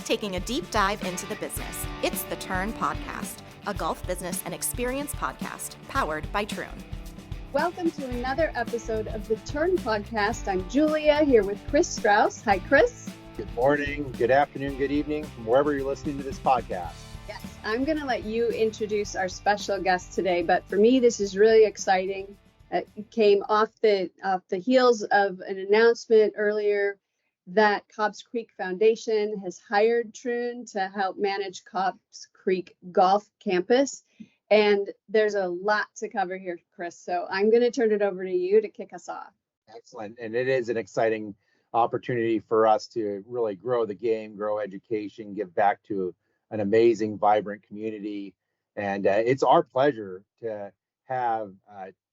taking a deep dive into the business. It's the Turn Podcast, a golf business and experience podcast powered by Troon. Welcome to another episode of the Turn Podcast. I'm Julia here with Kris Strauss. Hi, Kris. Good morning, good afternoon, good evening, from wherever you're listening to this podcast. Yes, I'm going to let you introduce our special guest today, but for me, this is really exciting. It came off the heels of an announcement earlier that Cobbs Creek Foundation has hired Troon to help manage Cobbs Creek Golf Campus. And there's a lot to cover here, Kris. So I'm going to turn it over to you to kick us off. Excellent. And it is an exciting opportunity for us to really grow the game, grow education, give back to an amazing, vibrant community. And it's our pleasure to have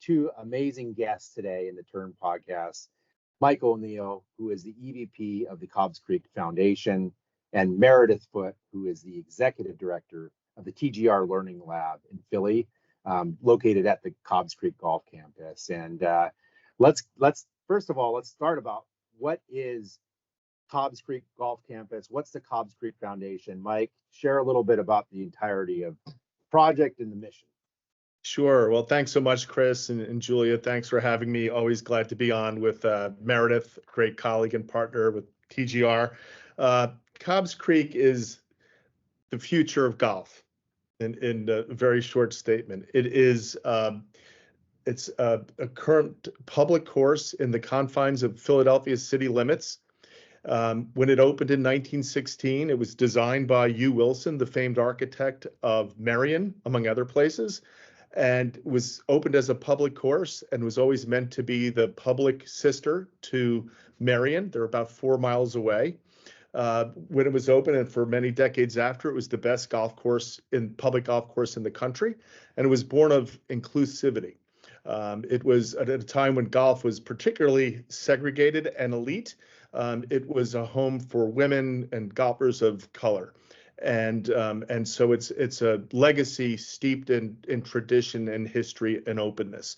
two amazing guests today in the Turn Podcast. Mike O'Neill, who is the EVP of the Cobbs Creek Foundation, and Meredith Foote, who is the Executive Director of the TGR Learning Lab in Philly, located at the Cobbs Creek Golf Campus. And let's first of all, let's start about what is Cobbs Creek Golf Campus? What's the Cobbs Creek Foundation? Mike, share a little bit about the entirety of the project and the mission. Sure. Well, thanks so much, Kris and Julia. Thanks for having me. Always glad to be on with Meredith, great colleague and partner with TGR. Cobbs Creek is the future of golf. In a very short statement, it's a current public course in the confines of Philadelphia's city limits. When it opened in 1916, it was designed by Hugh Wilson, the famed architect of Merion, among other places, and was opened as a public course and was always meant to be the public sister to Merion. They're about 4 miles away. When it was open, and for many decades after, it was the best public golf course in the country, and it was born of inclusivity. It was at a time when golf was particularly segregated and elite. It was a home for women and golfers of color, and so it's a legacy steeped in tradition and history and openness.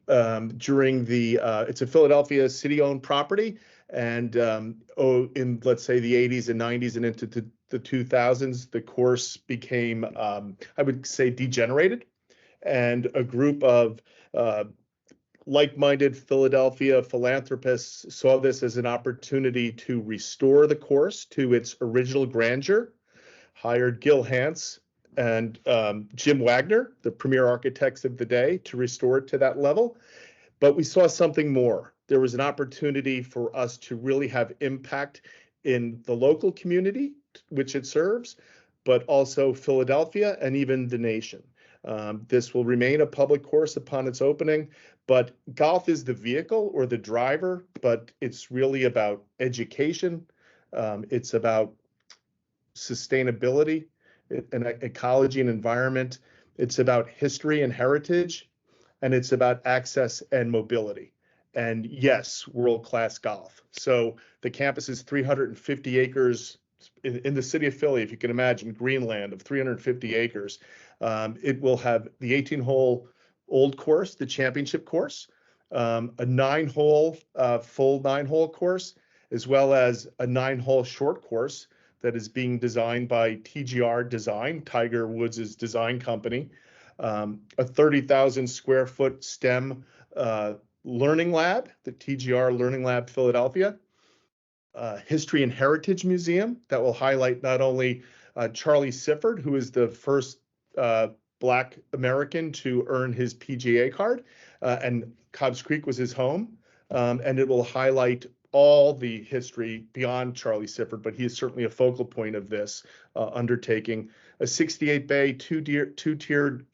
It's a Philadelphia city-owned property. And in, let's say, the 80s and 90s and into the 2000s, the course became, I would say, degenerated. And a group of like-minded Philadelphia philanthropists saw this as an opportunity to restore the course to its original grandeur, hired Gil Hance and Jim Wagner, the premier architects of the day, to restore it to that level. But we saw something more. There was an opportunity for us to really have impact in the local community, which it serves, but also Philadelphia and even the nation. This will remain a public course upon its opening, but golf is the vehicle or the driver, but it's really about education. It's about sustainability and ecology and environment. It's about history and heritage, and it's about access and mobility. And yes, world-class golf. So the campus is 350 acres in the city of Philly, if you can imagine, Greenland of 350 acres. It will have the 18-hole old course, the championship course, a 9-hole, full 9-hole course, as well as a 9-hole short course that is being designed by TGR Design, Tiger Woods' design company, a 30,000 square foot STEM Learning Lab, the TGR Learning Lab Philadelphia, History and Heritage Museum that will highlight not only Charlie Sifford, who is the first Black American to earn his PGA card, and Cobbs Creek was his home, and it will highlight all the history beyond Charlie Sifford, but he is certainly a focal point of this undertaking. A 68-bay, two-tiered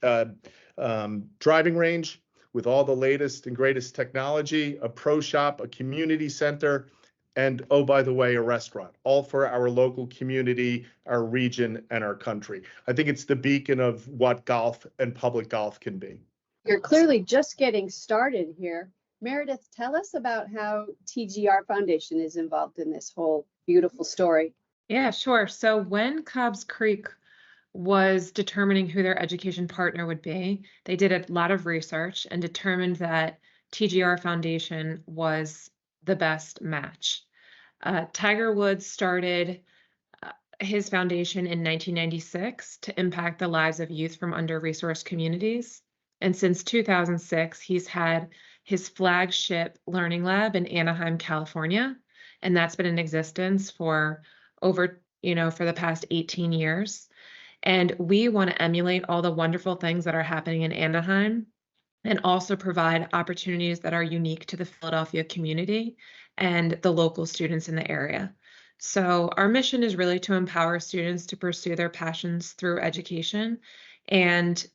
driving range with all the latest and greatest technology, a pro shop, a community center, and, oh, by the way, a restaurant, all for our local community, our region, and our country. I think it's the beacon of what golf and public golf can be. You're clearly just getting started here. Meredith, tell us about how TGR Foundation is involved in this whole beautiful story. Yeah, sure. So when Cobbs Creek was determining who their education partner would be, they did a lot of research and determined that TGR Foundation was the best match. Tiger Woods started his foundation in 1996 to impact the lives of youth from under-resourced communities. And since 2006, he's had his flagship learning lab in Anaheim, California. And that's been in existence for over, for the past 18 years. And we want to emulate all the wonderful things that are happening in Anaheim and also provide opportunities that are unique to the Philadelphia community and the local students in the area. So our mission is really to empower students to pursue their passions through education. And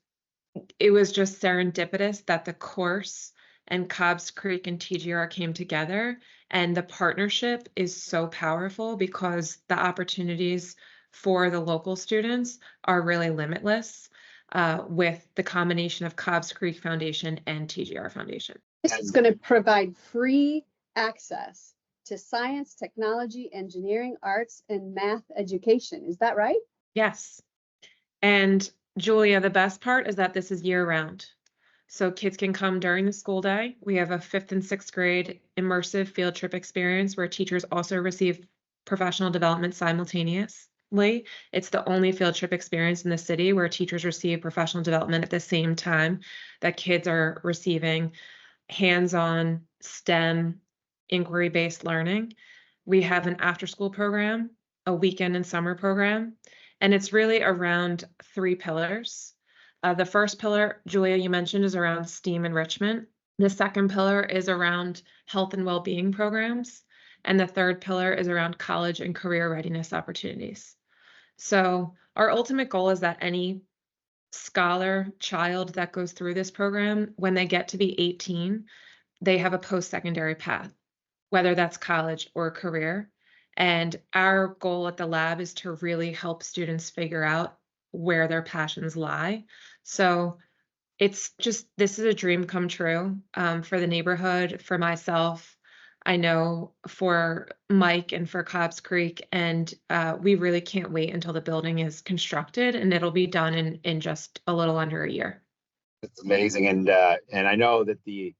it was just serendipitous that the course and Cobbs Creek and TGR came together. And the partnership is so powerful because the opportunities for the local students are really limitless with the combination of Cobbs Creek Foundation and TGR Foundation. This is going to provide free access to science, technology, engineering, arts, and math education. Is that right? Yes. And Julia, the best part is that this is year round. So kids can come during the school day. We have a 5th and 6th grade immersive field trip experience where teachers also receive professional development simultaneously. It's the only field trip experience in the city where teachers receive professional development at the same time that kids are receiving hands-on STEM inquiry-based learning. We have an after-school program, a weekend and summer program, and it's really around 3 pillars. The first pillar, Julia, you mentioned, is around STEAM enrichment. The second pillar is around health and well-being programs. And the third pillar is around college and career readiness opportunities. So our ultimate goal is that any scholar child that goes through this program, when they get to be 18, they have a post-secondary path, whether that's college or career. And our goal at the lab is to really help students figure out where their passions lie. So it's just, this is a dream come true for the neighborhood, for myself, I know for Mike and for Cobbs Creek. And we really can't wait until the building is constructed, and it'll be done in just a little under a year. It's amazing. And I know that the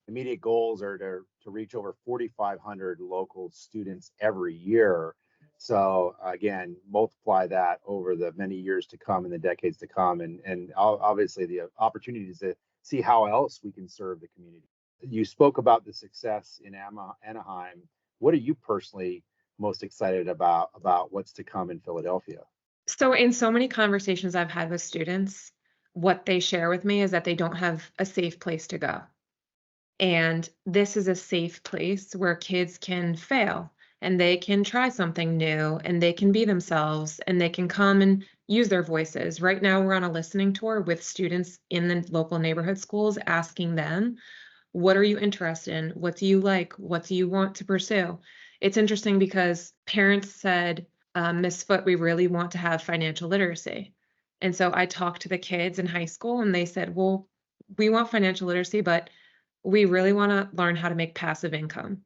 immediate goals are to reach over 4,500 local students every year. So again, multiply that over the many years to come and the decades to come, and obviously the opportunities to see how else we can serve the community. You spoke about the success in Anaheim. What are you personally most excited about what's to come in Philadelphia? So in so many conversations I've had with students, what they share with me is that they don't have a safe place to go. And this is a safe place where kids can fail and they can try something new and they can be themselves and they can come and use their voices. Right now, we're on a listening tour with students in the local neighborhood schools, asking them, what are you interested in? What do you like? What do you want to pursue? It's interesting because parents said, Ms. Foote, we really want to have financial literacy. And so I talked to the kids in high school and they said, well, we want financial literacy, but we really want to learn how to make passive income.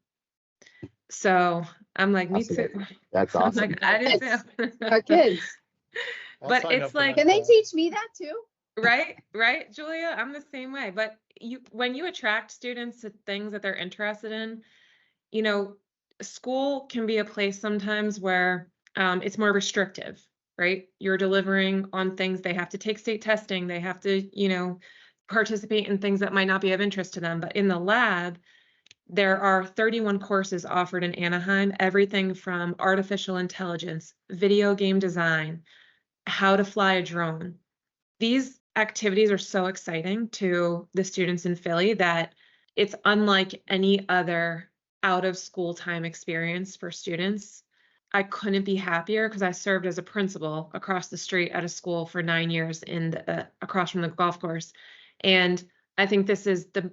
So I'm like, me too. That's awesome. I'm like, I do too. Our kids. But it's like, Can they teach me that too? right, Julia? I'm the same way. But when you attract students to things that they're interested in, school can be a place sometimes where it's more restrictive, right? You're delivering on things. They have to take state testing. They have to, participate in things that might not be of interest to them. But in the lab, there are 31 courses offered in Anaheim, everything from artificial intelligence, video game design, how to fly a drone. These activities are so exciting to the students in Philly that it's unlike any other out of school time experience for students. I couldn't be happier because I served as a principal across the street at a school for 9 years across from the golf course. And I think this is the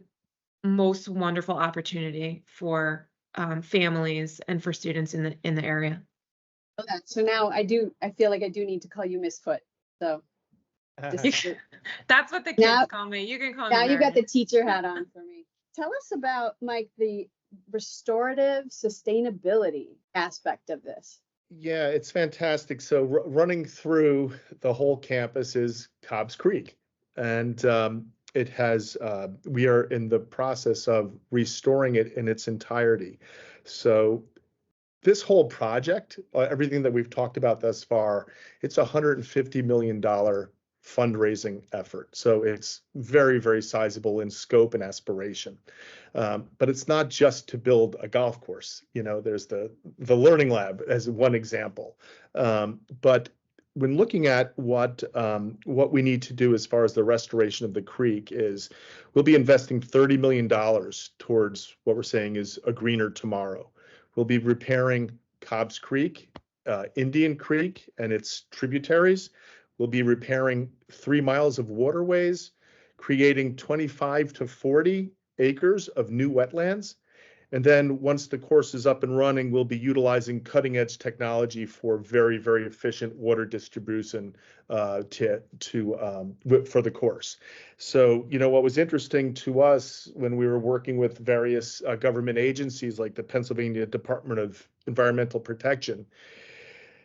most wonderful opportunity for families and for students in the area. Okay, so now I feel like I do need to call you Miss Foote. So that's what the kids call me. You can call me. Now you got the teacher hat on for me. Tell us about, Mike, the restorative sustainability aspect of this. Yeah, it's fantastic. So running through the whole campus is Cobbs Creek. And it has, we are in the process of restoring it in its entirety. So this whole project, everything that we've talked about thus far, it's a $150 million fundraising effort. So it's very, very sizable in scope and aspiration. But it's not just to build a golf course. There's the Learning Lab as one example. But when looking at what we need to do as far as the restoration of the creek is, we'll be investing $30 million towards what we're saying is a greener tomorrow. We'll be repairing Cobbs Creek, Indian Creek and its tributaries. We'll be repairing 3 miles of waterways, creating 25 to 40 acres of new wetlands. And then once the course is up and running, we'll be utilizing cutting edge technology for very, very efficient water distribution for the course. So, what was interesting to us when we were working with various government agencies like the Pennsylvania Department of Environmental Protection,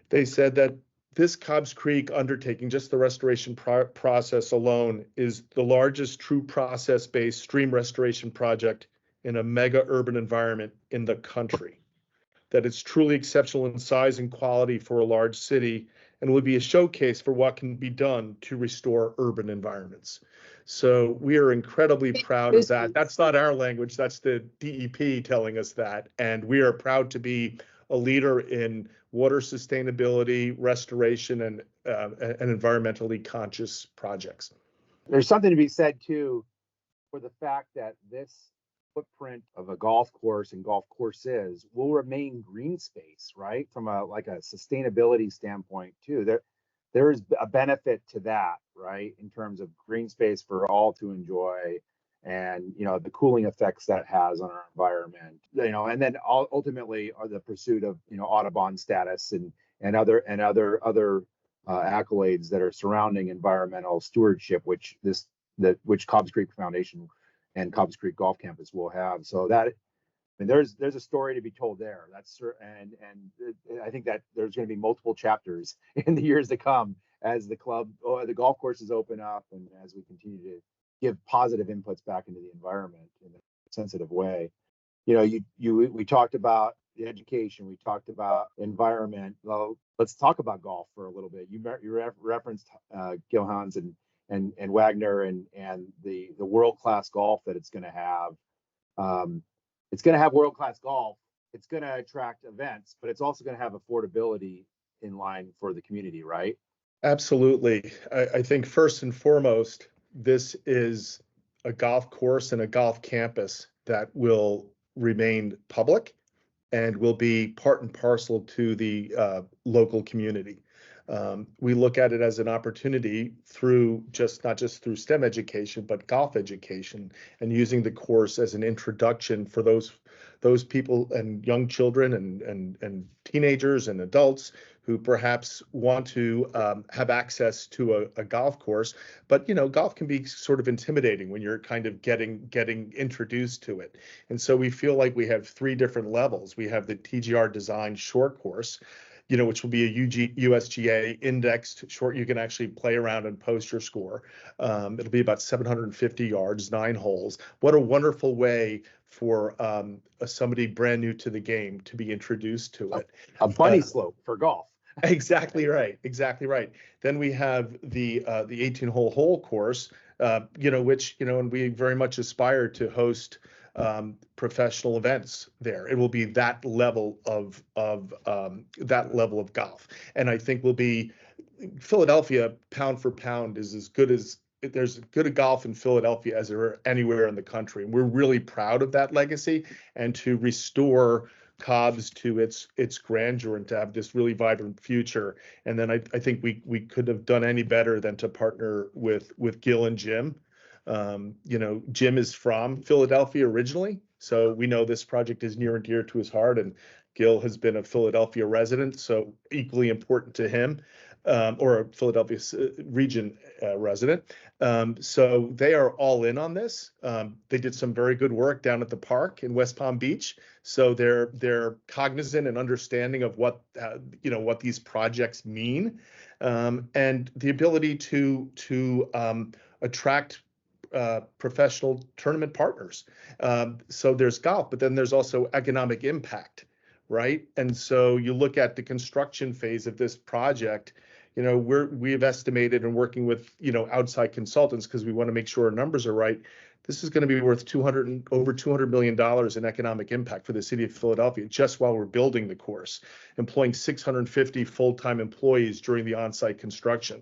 they said that this Cobbs Creek undertaking, just the restoration process alone, is the largest true process-based stream restoration project in a mega urban environment in the country. That it's truly exceptional in size and quality for a large city and will be a showcase for what can be done to restore urban environments. So we are incredibly proud of that. That's not our language, that's the DEP telling us that. And we are proud to be a leader in water sustainability, restoration, and environmentally conscious projects. There's something to be said too for the fact that this footprint of a golf course and golf courses will remain green space, right? From a sustainability standpoint too. There is a benefit to that, right? In terms of green space for all to enjoy, and the cooling effects that has on our environment, and then ultimately are the pursuit of Audubon status and other accolades that are surrounding environmental stewardship, which Cobbs Creek Foundation and Cobbs Creek Golf Campus will have. So that, there's a story to be told there. And I think that there's going to be multiple chapters in the years to come as the golf courses open up and as we continue to give positive inputs back into the environment in a sensitive way. We talked about the education, we talked about environment. Well, let's talk about golf for a little bit. You referenced Gil Hans and Wagner and the world-class golf that it's going to have. It's going to have world-class golf. It's going to attract events, but it's also going to have affordability in line for the community, right? Absolutely. I think first and foremost, this is a golf course and a golf campus that will remain public and will be part and parcel to the local community. We look at it as an opportunity through not just through STEM education, but golf education, and using the course as an introduction for those people and young children and teenagers and adults who perhaps want to have access to a golf course. But golf can be sort of intimidating when you're kind of getting introduced to it. And so we feel like we have 3 different levels. We have the TGR designed short course, which will be a USGA indexed short. You can actually play around and post your score. It'll be about 750 yards, 9 holes. What a wonderful way for somebody brand new to the game to be introduced to it. A bunny slope for golf. Exactly right. Then we have the 18-hole course, which and we very much aspire to host professional events there. It will be that level of golf, and I think will be Philadelphia pound for pound is as good as there's good golf in Philadelphia as there are anywhere in the country. And we're really proud of that legacy and to restore Cobbs to its grandeur and to have this really vibrant future. And then I think we couldn't have done any better than to partner with Gil and Jim. Jim is from Philadelphia originally, so we know this project is near and dear to his heart, and Gil has been a Philadelphia resident, so equally important to him, or a Philadelphia region resident. So they are all in on this. They did some very good work down at the park in West Palm Beach, so they're cognizant and understanding of what these projects mean, and the ability to attract professional tournament partners. So there's golf, but then there's also economic impact, right? And so you look at the construction phase of this project, you know, we've estimated and working with, you know, outside consultants because we want to make sure our numbers are right. This is going to be worth over $200 million in economic impact for the city of Philadelphia just while we're building the course, employing 650 full-time employees during the on-site construction.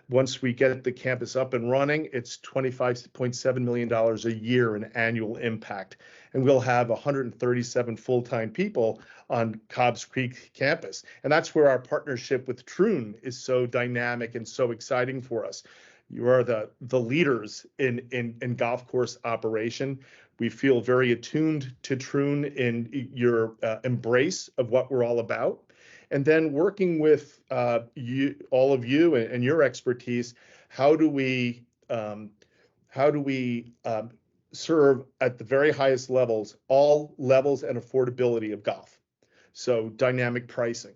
Once we get the campus up and running, it's $25.7 million a year in annual impact. And we'll have 137 full-time people on Cobbs Creek campus. And that's where our partnership with Troon is so dynamic and so exciting for us. You are the leaders in golf course operation. We feel very attuned to Troon in your embrace of what we're all about. And then working with all of you and your expertise, how do we serve at the very highest levels, all levels and affordability of golf? So dynamic pricing,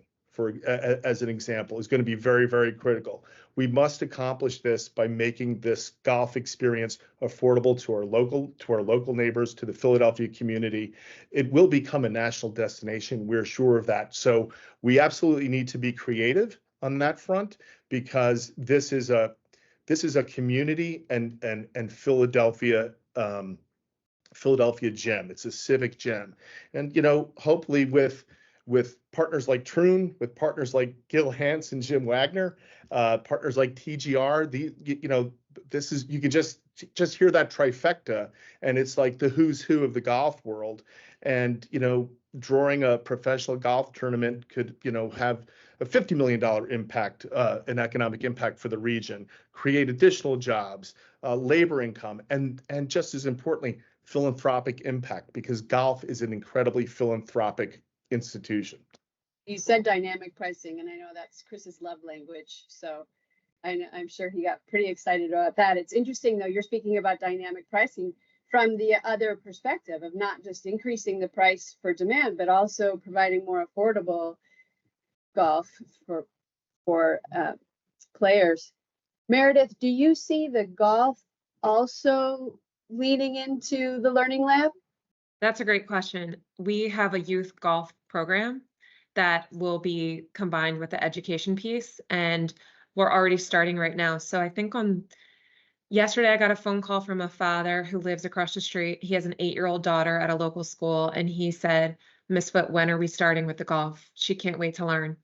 as an example, is going to be very, very critical. We must accomplish this by making this golf experience affordable to our local neighbors, to the Philadelphia community. It will become a national destination. We're sure of that. So we absolutely need to be creative on that front, because this is a community and Philadelphia gem. It's a civic gem, and you know, hopefully with partners like Troon, with partners like Gil Hance and Jim Wagner, partners like TGR, you can just hear that trifecta, and it's like the who's who of the golf world. And you know, drawing a professional golf tournament could, you know, have a $50 million impact, an economic impact for the region, create additional jobs, labor income, and just as importantly, philanthropic impact, because golf is an incredibly philanthropic institution. You said dynamic pricing, and I know that's Kris's love language, so I'm sure he got pretty excited about that. It's interesting, though, you're speaking about dynamic pricing from the other perspective of not just increasing the price for demand, but also providing more affordable golf for players. Meredith, do you see the golf also leading into the Learning Lab? That's a great question. We have a youth golf program that will be combined with the education piece, and we're already starting right now. So I think yesterday I got a phone call from a father who lives across the street. He has an 8-year-old daughter at a local school, and he said, "Miss Foote, when are we starting with the golf? She can't wait to learn."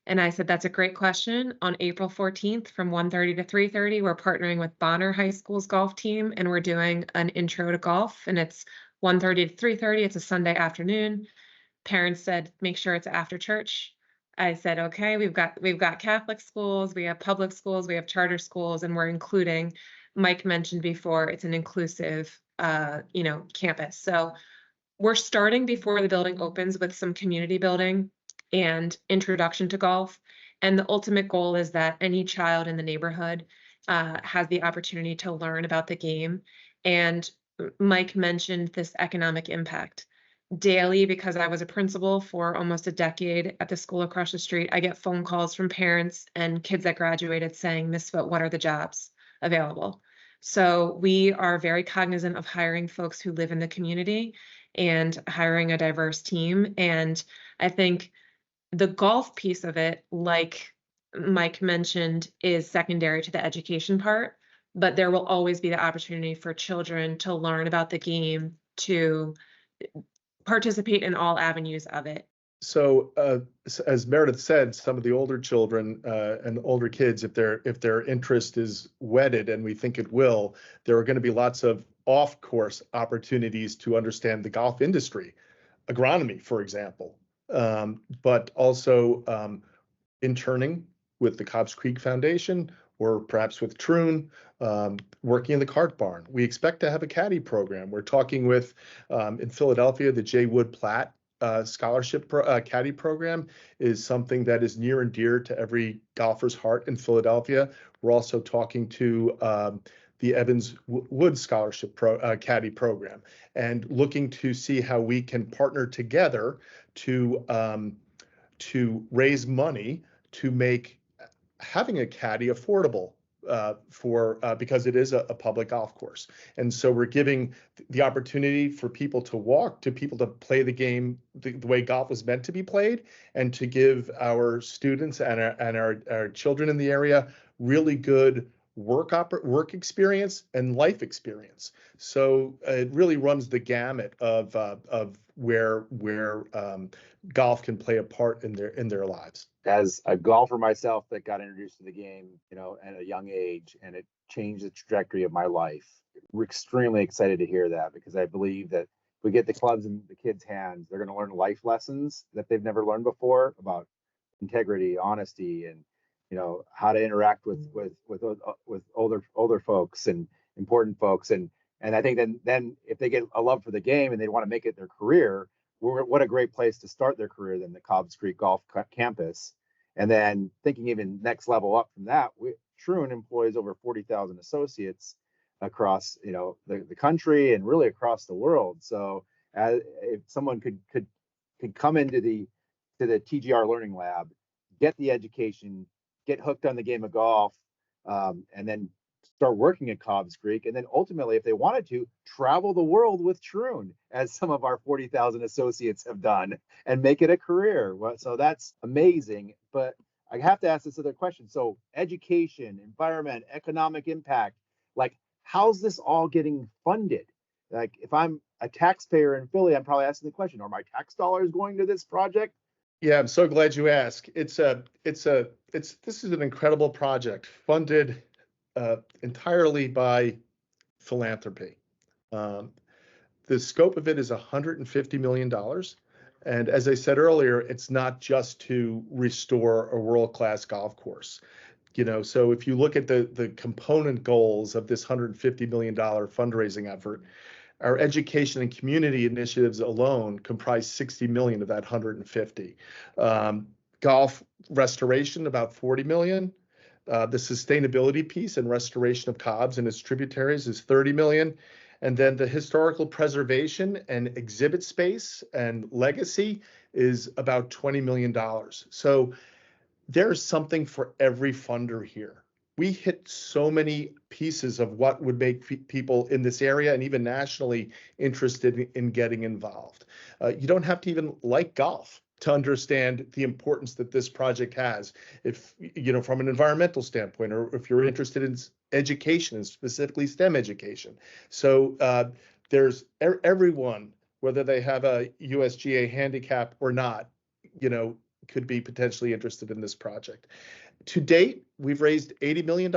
And I said, "That's a great question." On April 14th from 1:30 to 3:30, we're partnering with Bonner High School's golf team, and we're doing an intro to golf, and it's 1:30 to 3:30. It's a Sunday afternoon. Parents said, "Make sure it's after church." I said, "Okay, we've got Catholic schools, we have public schools, we have charter schools, and we're including," Mike mentioned before, it's an inclusive, campus. So we're starting before the building opens with some community building and introduction to golf. And the ultimate goal is that any child in the neighborhood has the opportunity to learn about the game. And Mike mentioned this economic impact. Daily, because I was a principal for almost a decade at the school across the street, I get phone calls from parents and kids that graduated saying, "Miss Foote, what are the jobs available?" So we are very cognizant of hiring folks who live in the community and hiring a diverse team. And I think the golf piece of it, like Mike mentioned, is secondary to the education part, but there will always be the opportunity for children to learn about the game, to participate in all avenues of it. So as Meredith said, some of the older children and older kids, if their interest is whetted, and we think it will, there are going to be lots of off-course opportunities to understand the golf industry, agronomy, for example, but also interning with the Cobbs Creek Foundation, or perhaps with Troon, working in the cart barn. We expect to have a caddy program. We're talking with, in Philadelphia, the J. Wood Platt scholarship caddy program is something that is near and dear to every golfer's heart in Philadelphia. We're also talking to the Evans Wood Scholarship caddy program, and looking to see how we can partner together to raise money to make having a caddy affordable because it is a public golf course. And so we're giving the opportunity for people to walk, to people to play the game the way golf was meant to be played, and to give our students and our children in the area really good work experience and life experience. So it really runs the gamut of where golf can play a part in their lives. As a golfer myself that got introduced to the game, at a young age, and it changed the trajectory of my life, we're extremely excited to hear that, because I believe that if we get the clubs in the kids' hands, they're going to learn life lessons that they've never learned before about integrity, honesty, and how to interact with older folks and important folks. And I think then if they get a love for the game and they want to make it their career, what a great place to start their career than the Cobbs Creek Golf Campus. And then thinking even next level up from that, Troon employs over 40,000 associates across the country and really across the world. So if someone could come into the TGR Learning Lab, get the education, get hooked on the game of golf, and then start working at Cobbs Creek, and then ultimately, if they wanted to, travel the world with Troon, as some of our 40,000 associates have done, and make it a career. So that's amazing. But I have to ask this other question. So education, environment, economic impact, like, how's this all getting funded? Like, if I'm a taxpayer in Philly, I'm probably asking the question, are my tax dollars going to this project? Yeah, I'm so glad you asked. This is an incredible project funded entirely by philanthropy. The scope of it is $150 million. And as I said earlier, it's not just to restore a world-class golf course. So if you look at the component goals of this $150 million fundraising effort, our education and community initiatives alone comprise 60 million of that 150. Golf restoration, about 40 million. The sustainability piece and restoration of Cobbs and its tributaries is 30 million. And then the historical preservation and exhibit space and legacy is about $20 million. So there's something for every funder here. We hit so many pieces of what would make people in this area and even nationally interested in getting involved. You don't have to even like golf to understand the importance that this project has, if from an environmental standpoint, or if you're interested in education, and specifically STEM education. So there's everyone, whether they have a USGA handicap or not, could be potentially interested in this project. To date, we've raised $80 million.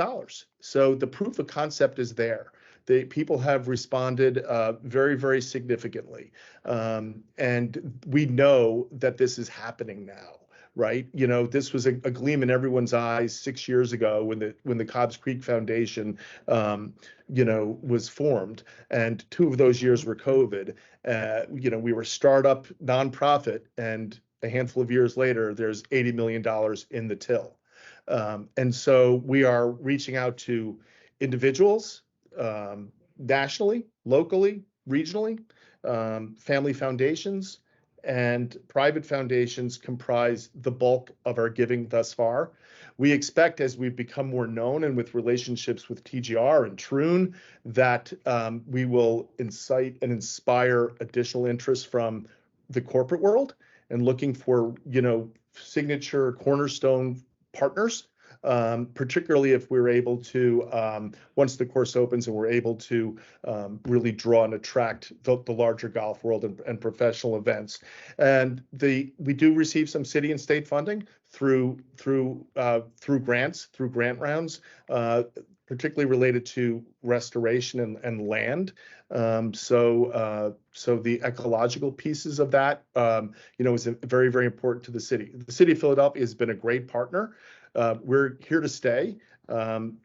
So the proof of concept is there. The people have responded very, very significantly. And we know that this is happening now, right? This was a gleam in everyone's eyes 6 years ago when the Cobbs Creek Foundation, was formed. And 2 of those years were COVID. We were startup nonprofit, and a handful of years later, there's $80 million in the till. And so we are reaching out to individuals, nationally, locally, regionally. Family foundations and private foundations comprise the bulk of our giving thus far. We expect, as we become more known and with relationships with TGR and Troon, that we will incite and inspire additional interest from the corporate world and looking for, signature cornerstone partners, particularly if we're able to, once the course opens and we're able to really draw and attract the larger golf world and professional events. And we do receive some city and state funding through grants, through grant rounds, particularly related to restoration and land. So the ecological pieces of that, is very, very important to the city. The city of Philadelphia has been a great partner. We're here to stay.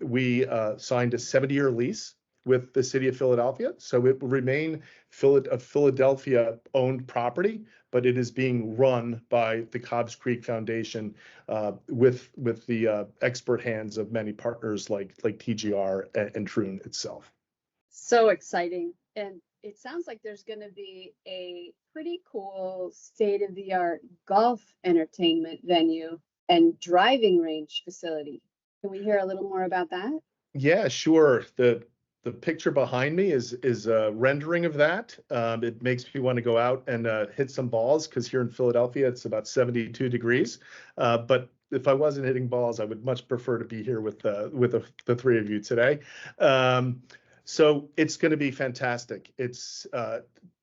We signed a 70-year lease with the city of Philadelphia, so it will remain a Philadelphia-owned property, but it is being run by the Cobbs Creek Foundation with the expert hands of many partners like TGR and Troon itself. So exciting. And it sounds like there's going to be a pretty cool state-of-the-art golf entertainment venue and driving range facility. Can we hear a little more about that? Yeah, sure. The picture behind me is a rendering of that. It makes me want to go out and hit some balls because here in Philadelphia it's about 72 degrees. But if I wasn't hitting balls, I would much prefer to be here with the three of you today. So it's going to be fantastic. It's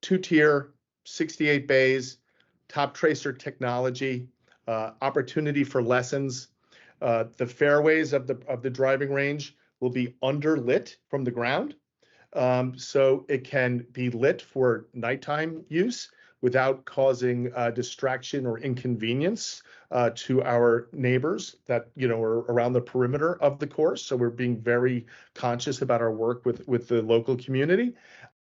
two-tier, 68 bays, top tracer technology, opportunity for lessons. The fairways of the driving range will be underlit from the ground. So it can be lit for nighttime use without causing distraction or inconvenience to our neighbors that are around the perimeter of the course. So we're being very conscious about our work with the local community.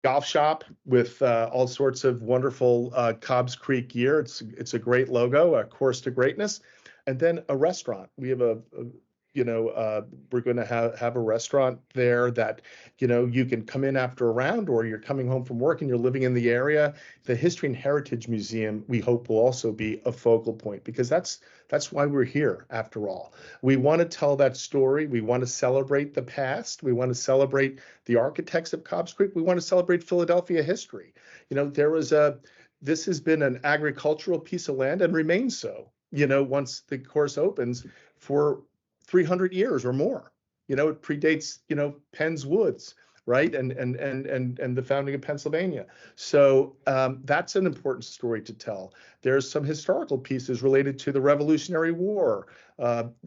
Golf shop with all sorts of wonderful Cobbs Creek gear. It's a great logo, a course to greatness. And then a restaurant. We have we're going to have a restaurant there that, you can come in after a round, or you're coming home from work and you're living in the area. The History and Heritage Museum, we hope, will also be a focal point, because that's why we're here after all. We want to tell that story. We want to celebrate the past. We want to celebrate the architects of Cobbs Creek. We want to celebrate Philadelphia history. This has been an agricultural piece of land and remains so, once the course opens, for 300 years or more. It predates, Penn's Woods, right? And the founding of Pennsylvania. So that's an important story to tell. There's some historical pieces related to the Revolutionary War.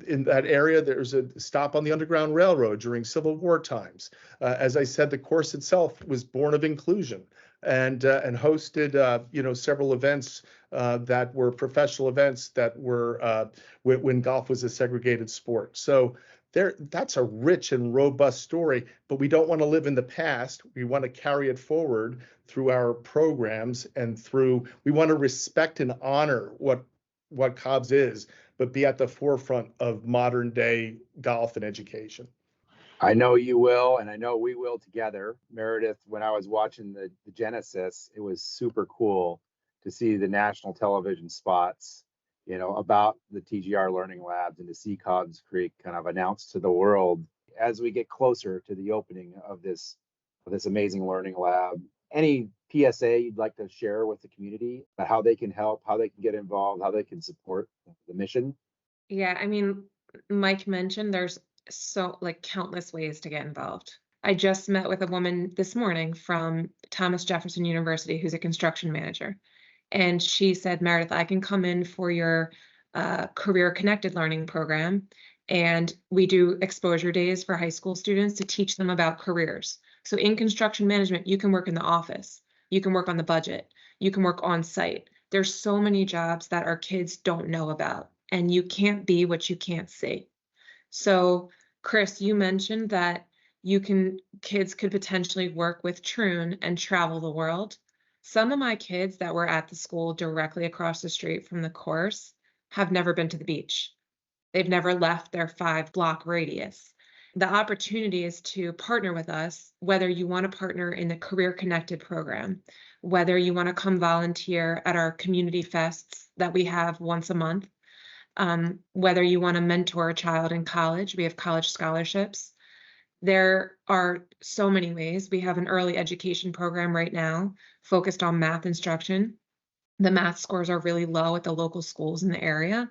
In that area, there's a stop on the Underground Railroad during Civil War times. As I said, the course itself was born of inclusion and hosted, several events that were professional events that were when golf was a segregated sport. So that's a rich and robust story, but we don't want to live in the past. We want to carry it forward through our programs and we want to respect and honor what Cobbs is, but be at the forefront of modern day golf and education. I know you will, and I know we will together. Meredith, when I was watching the Genesis, it was super cool to see the national television spots, about the TGR Learning Labs, and to see Cobbs Creek kind of announced to the world as we get closer to the opening of this amazing learning lab. Any PSA you'd like to share with the community about how they can help, how they can get involved, how they can support the mission? Yeah, I mean, Mike mentioned there's countless ways to get involved. I just met with a woman this morning from Thomas Jefferson University who's a construction manager. And she said, Meredith, I can come in for your career connected learning program. And we do exposure days for high school students to teach them about careers. So in construction management, you can work in the office, you can work on the budget, you can work on site. There's so many jobs that our kids don't know about, and you can't be what you can't see. So Kris, you mentioned that kids could potentially work with Troon and travel the world. Some of my kids that were at the school directly across the street from the course have never been to the beach. They've never left their 5-block radius. The opportunity is to partner with us, whether you want to partner in the Career Connected program, whether you want to come volunteer at our community fests that we have once a month, whether you want to mentor a child in college. We have college scholarships. There are so many ways. We have an early education program right now focused on math instruction. The math scores are really low at the local schools in the area.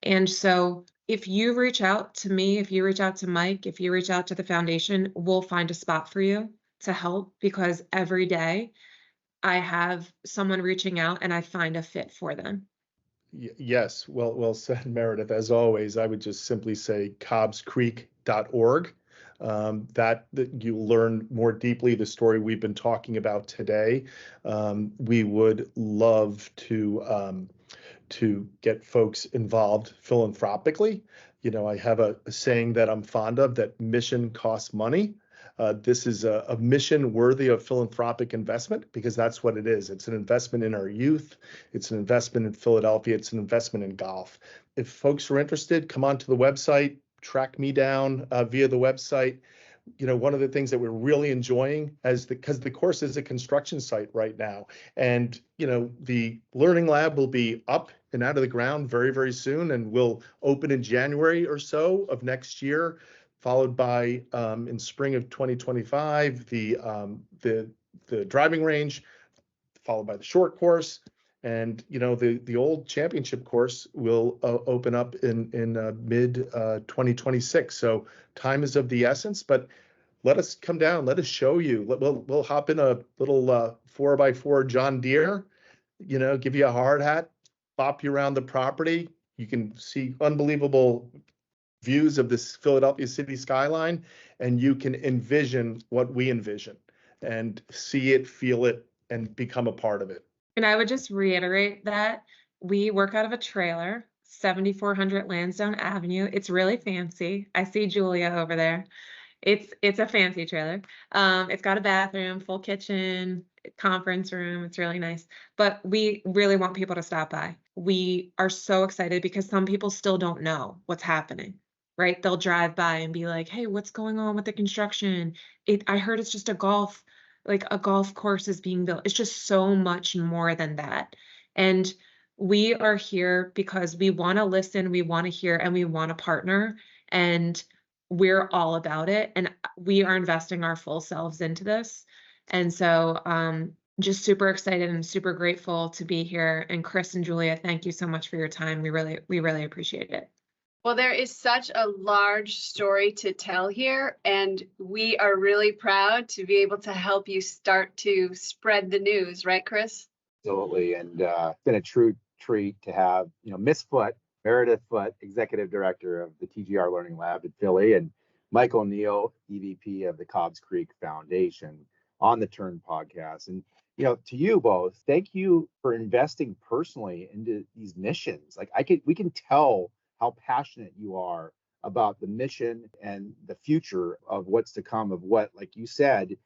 And so if you reach out to me, if you reach out to Mike, if you reach out to the foundation, we'll find a spot for you to help, because every day I have someone reaching out and I find a fit for them. Yes, well said, Meredith. As always, I would just simply say cobbscreek.org. That you learn more deeply the story we've been talking about today. We would love to get folks involved philanthropically. I have a saying that I'm fond of, that mission costs money. This is a mission worthy of philanthropic investment, because that's what it is. It's an investment in our youth. It's an investment in Philadelphia. It's an investment in golf. If folks are interested, come onto the website, track me down via the website. One of the things that we're really enjoying because the course is a construction site right now, and the learning lab will be up and out of the ground very, very soon, and will open in January or so of next year. followed by in spring of 2025 the driving range, followed by the short course, and the old championship course will open up in mid 2026. So time is of the essence, but let us come down. Let us show you. We'll hop in a little 4x4 John Deere, give you a hard hat, bop you around the property. You can see unbelievable views of this Philadelphia city skyline, and you can envision what we envision and see it, feel it, and become a part of it. And I would just reiterate that we work out of a trailer, 7400 Lansdowne Avenue. It's really fancy. I see Julia over there. It's a fancy trailer. It's got a bathroom, full kitchen, conference room. It's really nice. But we really want people to stop by. We are so excited because some people still don't know what's happening, right? They'll drive by and be like, hey, what's going on with the construction? I heard it's just a golf course is being built. It's just so much more than that. And we are here because we want to listen, we want to hear, and we want to partner. And we're all about it. And we are investing our full selves into this. And so just super excited and super grateful to be here. And Kris and Julia, thank you so much for your time. We really appreciate it. Well, there is such a large story to tell here, and we are really proud to be able to help you start to spread the news, right, Kris? Absolutely. And it's been a true treat to have, Miss Foote, Meredith Foote, Executive Director of the TGR Learning Lab in Philly, and Michael Neal, EVP of the Cobbs Creek Foundation, on the Turn podcast. And, to you both, thank you for investing personally into these missions. We can tell how passionate you are about the mission and the future of what's to come, of what, like you said,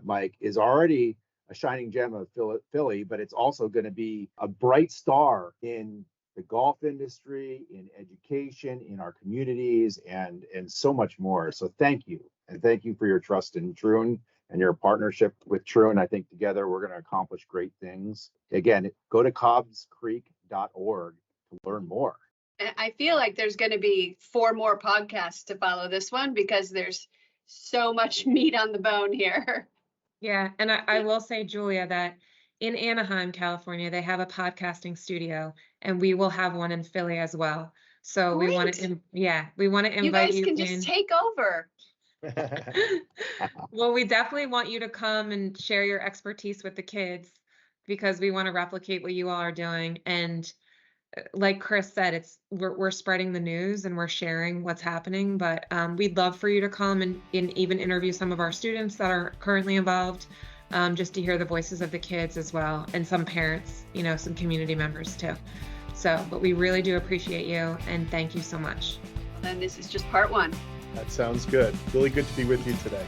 Mike, is already a shining gem of Philly, but it's also going to be a bright star in the golf industry, in education, in our communities, and so much more. So thank you. And thank you for your trust in Troon and your partnership with Troon. I think together we're going to accomplish great things. Again, go to cobbscreek.org to learn more. I feel like there's going to be 4 more podcasts to follow this one because there's so much meat on the bone here. Yeah. And I will say, Julia, that in Anaheim, California, they have a podcasting studio, and we will have one in Philly as well. So Great. we want to invite you. You guys can just take over. Well, we definitely want you to come and share your expertise with the kids, because we want to replicate what you all are doing. And like Kris said, we're spreading the news and we're sharing what's happening, but we'd love for you to come and even interview some of our students that are currently involved, just to hear the voices of the kids as well, and some parents, some community members too. So, but we really do appreciate you, and thank you so much. And this is just part 1. That sounds good. Really good to be with you today.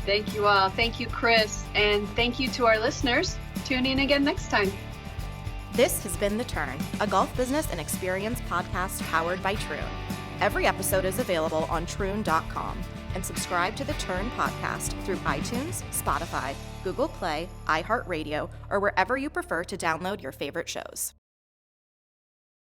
Thank you all. Thank you, Kris. And thank you to our listeners. Tune in again next time. This has been The Turn, a golf business and experience podcast powered by Troon. Every episode is available on troon.com, and subscribe to The Turn podcast through iTunes, Spotify, Google Play, iHeartRadio, or wherever you prefer to download your favorite shows.